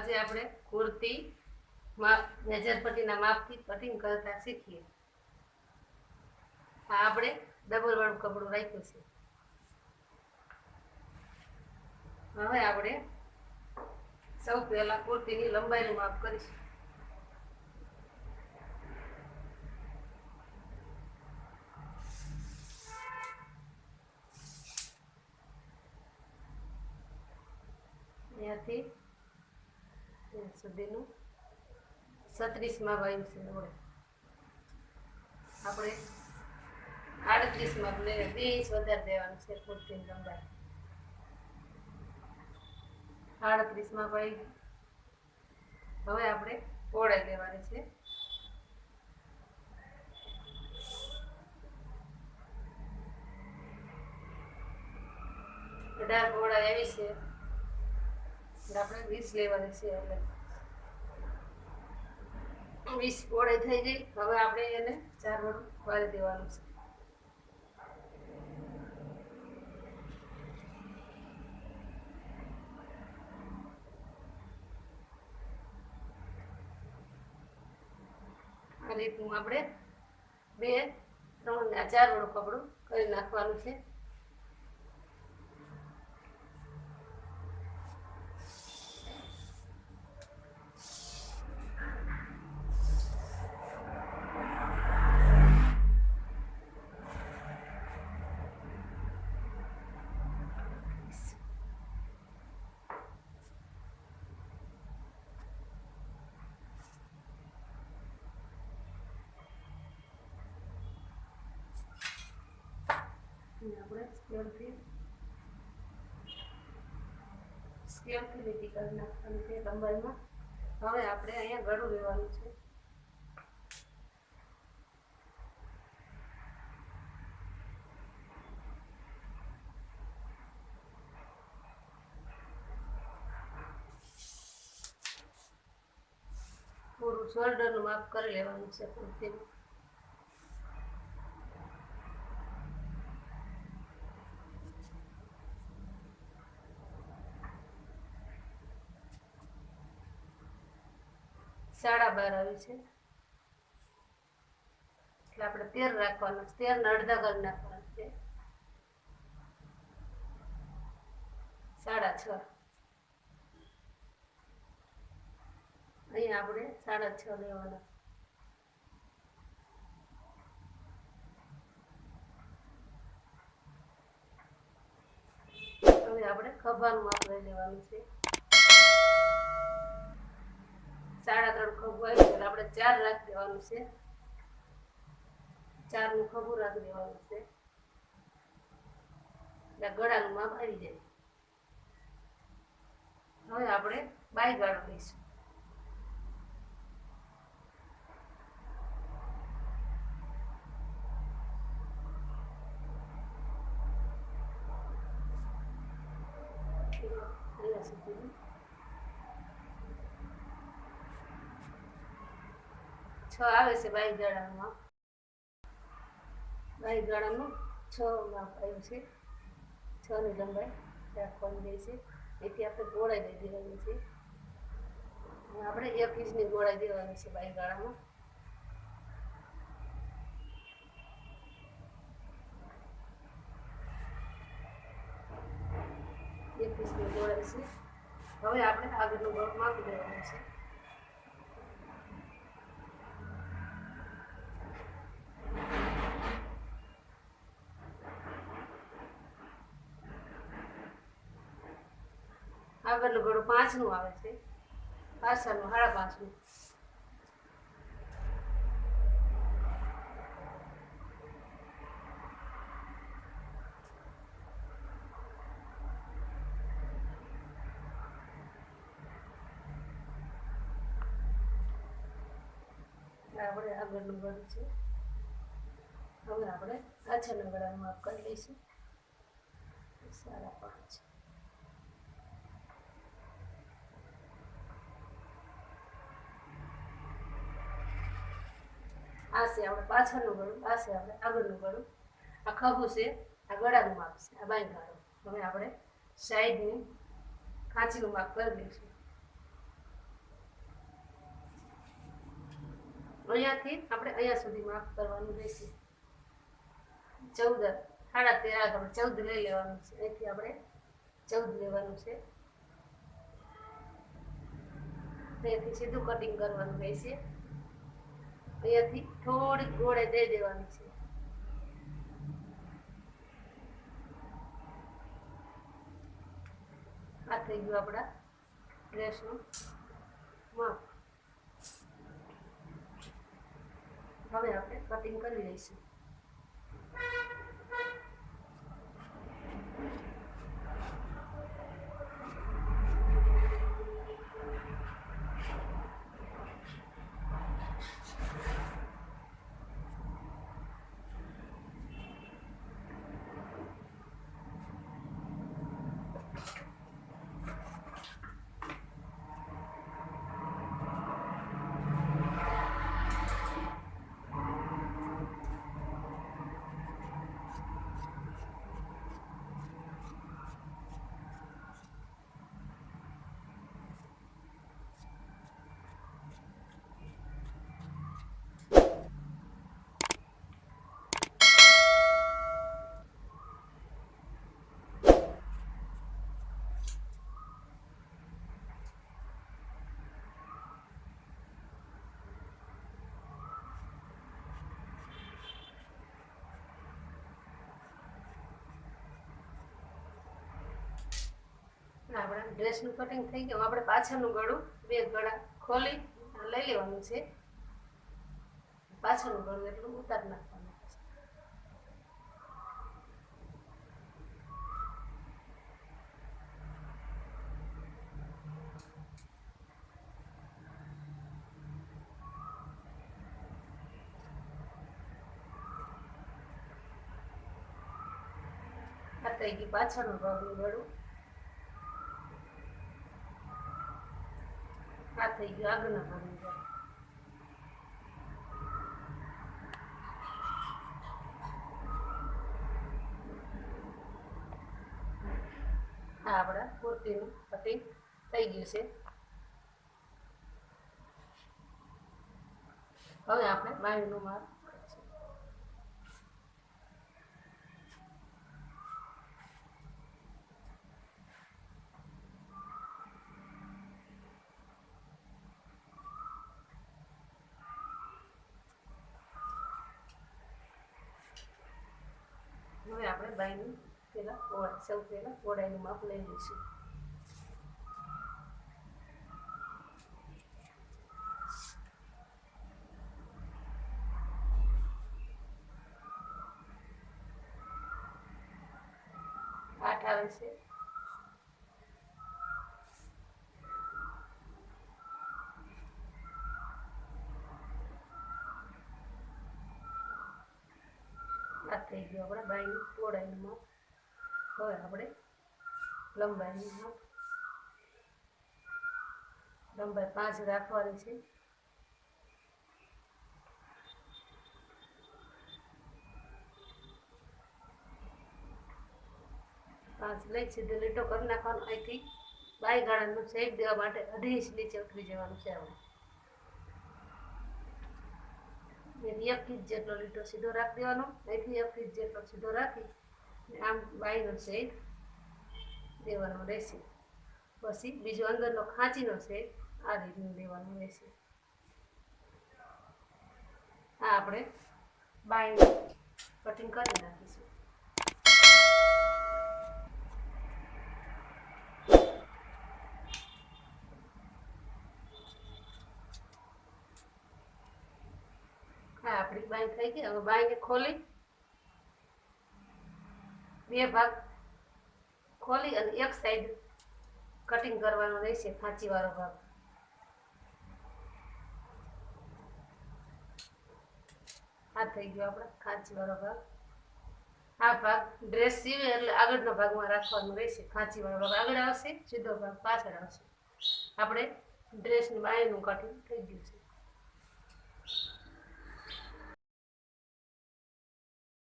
આજે આપણે કુર્તી માપ મેજર પટ્ટીના માપથી કટિંગ કરતા શીખીએ. આ આપણે ડબલ વાળું કપડું રાખ્યું છે. હવે આપણે સૌ પહેલા કુર્તીની લંબાઈનું માપ કરીશું. અહીંયાથી સુધીનું 36 માપ આવ્યું છે. આપણે 38 માપ લઈને 2 ઇંચ વધારે દેવાનું છે. કુર્તીની લંબાઈ 38 માપ આવી. હવે આપણે પહોળાઈ લેવાની છે. અઢાર પહોળાઈ આવી છે. આપણે 20 લેવાની છે. એટલે 20 પહોળાઈ થઈ ગઈ. હવે આપણે એને 4 વડું વાળી દેવાનું છે. આ રીતનું આપણે 2, 3 ને 4 વડું કપડું કરી નાખવાનું છે. આપણે સ્કેલથી લીટી કરી નાખવાની છે લંબાઈમાં. હવે આપણે અહીંયા ગળું લેવાનું છે. પૂરું શોલ્ડરનું માપ કરી લેવાનું છે કુર્તીનું. સાડા 12 આવી છે. એટલે આપણે 13 રાખવાનું છે. 13 ને અડધા કરી નાખવાનું છે. 6.5. અહીંયા આપણે 6.5 લેવાના. હવે આપણે ખભાનું માપ લઈ લેવાનું છે. 3.5 ખભું આવ્યું એટલે આપણે 4 રાખી દેવાનું છે. 4 નું ખભું રાખી દેવાનું છે. એટલે ગળાનું માપ આવી જાય. હવે આપણે બાય ગાળો લઈશું. અહીંયા સુધી 6 આવે છે. બાય ગાળામાં 6 માપ આવ્યું છે. 6 ની લંબાઈ રાખવાની રહી છે. એથી આપણે ગોળાઈ દઈ દેવાની છે. આપણે 1 ઇંચની ગોળાઈ દેવાની છે બાય ગાળામાં. ગોળાઈ છે. હવે આપણે આગળનું ગોળ માપી દેવાનું છે. આગળનું ગળું 5 નું આવે છે. પાછળનું 5.5 નું. આપણે આગળનું ગળું છે. હવે આપણે પાછળના ગળાનું માપ કરી લઈશું. 5.5. આ છે આપણે પાછળનું ગળું. આ છે આપણે આગળનું ગળું. આ ખભું છે. આ ગળાનું માપ છે. આ બાય ગાળો. હવે આપણે સાઈડની ખાંચીનું માપ કરી દઈશું. અહીંયાથી આપણે અહીંયા સુધી માપ કરવાનું રહેશે. 14 13.5 આપણે 14 લઈ લેવાનું છે. અહીંથી આપણે 14 લેવાનું છે. અહીંયાથી સીધું કટિંગ કરવાનું રહેશે. અહીંયાથી થોડીક ગોળે દઈ દેવાની છે. આ થઈ ગયું આપણા ડ્રેસનું માપ. હવે આપણે કટિંગ કરી લઈશું. આપણા ડ્રેસનું કટિંગ થઈ ગયું. આપણે પાછળનું ગળું 2 ગળા ખોલી લઈ લેવાનું છે. પાછળનું ગળું એટલું ઉતારી નાખવાનું. આ થઈ ગયું પાછળનું ભાગનું ગળું. આ થઈ ગયું આગળના ભાગનું ગળું. આ આપણા કુર્તીનું કટિંગ થઈ ગયું છે. હવે આપણે બાંયનું માપ કરીશું. હવે આપણે બાંયનું સૌ પહેલા પહોળાઈનું માપ લઈ લઈશું. આઠ આવે છે. આ થઈ ગયું આપણે બાયનું પહોળાઈનું માપ. હવે આપણે લંબાઈનું માપ. લંબાઈ 5 રાખવાની છે. લઈ સીધો લીટો કરી નાખવાનો. અહીંથી બાય ગાળાનું શેપ દેવા માટે 2.5 ઇંચ નીચે ઉતરી જવાનું છે. આપણે 1 ઇંચ જેટલો લીટો સીધો રાખી દેવાનો. અહીંથી 1 ઇંચ જેટલો સીધો રાખી આમ બાયનો શેપ દેવાનો રહેશે. પછી બીજો અંદરનો ખાંચીનો શેપ આ રીતનું દેવાનું રહેશે. આ આપણે બાયનું કટિંગ કરી નાખીશું. આપણી બાય થઈ ગઈ. હવે બાયને ખોલી 2 ભાગ ખોલી અને એક સાઈડ કટિંગ કરવાનો રહેશે. ખાંચી વાળો ભાગ. આ થઈ ગયો આપણે ખાંચી વાળો ભાગ. આ ભાગ ડ્રેસ સીવે એટલે આગળના ભાગમાં રાખવાનો રહેશે. ખાંચી વાળો ભાગ આગળ આવશે, સીધો ભાગ પાછળ આવશે. આપણે ડ્રેસની બાયનું કટિંગ થઈ ગયું છે.